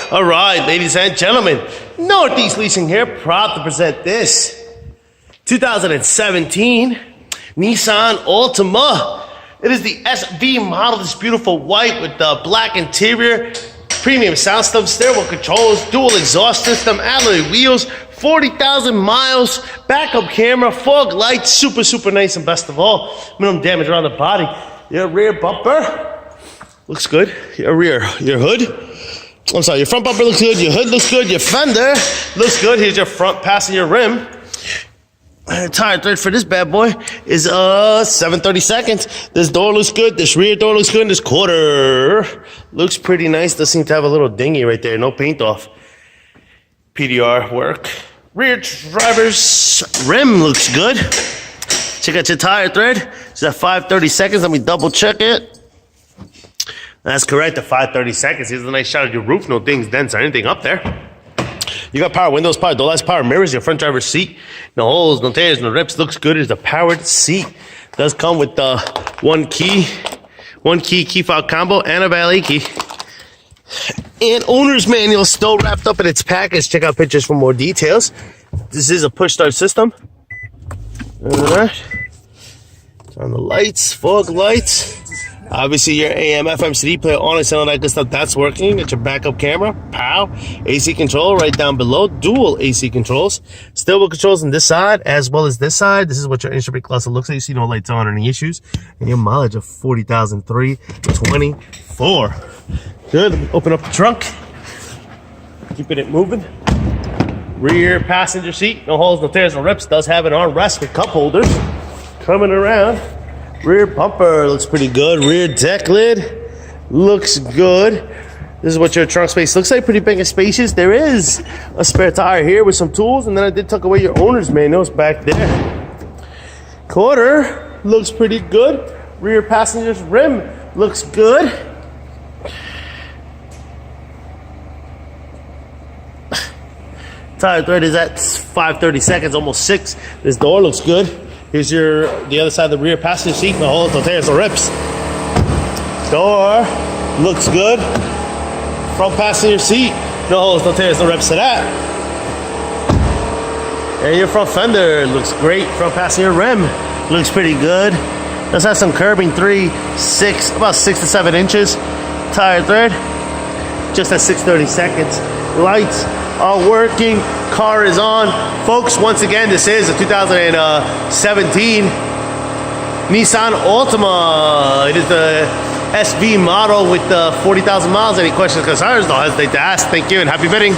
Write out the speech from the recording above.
All right, ladies and gentlemen, Northeast Leasing here, proud to present this 2017 Nissan Altima. It is the SV model, this beautiful white with the black interior, premium sound system, steering controls, dual exhaust system, alloy wheels, 40,000 miles, backup camera, fog lights, super nice, and best of all, minimum damage around the body. Your rear bumper looks good. Your hood. I'm sorry, your front bumper looks good, your hood looks good, your fender looks good. Here's your front passenger rim. Tire thread for this bad boy is 7/32. This door looks good, this rear door looks good, and this quarter looks pretty nice. Does seem to have a little dinghy right there, no paint off. PDR work. Rear driver's rim looks good. Check out your tire thread. It's at 5/32. Let me double check it. That's correct, at 5/32. Here's a nice shot of your roof. No dings, dents, or anything up there. You got power windows, power door lights, power mirrors, your front driver's seat. No holes, no tears, no rips. Looks good. It's a powered seat. Does come with the one key fob combo, and a valet key. And owner's manual still wrapped up in its package. Check out pictures for more details. This is a push start system. Alright. Turn the lights, fog lights. Obviously, your AM, FM, CD player, on and all that good stuff, that's working. Got your backup camera, pow, AC control right down below, dual AC controls. Steering controls on this side as well as this side. This is what your instrument cluster looks like. You see no lights on or any issues. And your mileage of 40,324. Good. Open up the trunk. Keeping it moving. Rear passenger seat, no holes, no tears, no rips. Does have an armrest with cup holders. Coming around. Rear bumper looks pretty good. Rear deck lid looks good. This is what your trunk space looks like. Pretty big and spacious. There is a spare tire here with some tools, and then I did tuck away your owner's manuals back there. Quarter looks pretty good. Rear passenger's rim looks good. Tire thread is at 5/32, almost 6. This door looks good. Here's the other side of the rear passenger seat. No holes, no tears, no rips. Door looks good. Front passenger seat. No holes, no tears, no rips to that. And your front fender looks great. Front passenger rim looks pretty good. Does have some curbing, about 6 to 7 inches. Tire thread just at 6/32. Lights are working. Car is on. Folks, once again, this is a 2017 Nissan Altima. It is the SV model with 40,000 miles. Any questions or concerns, don't hesitate to ask. Thank you and happy bidding.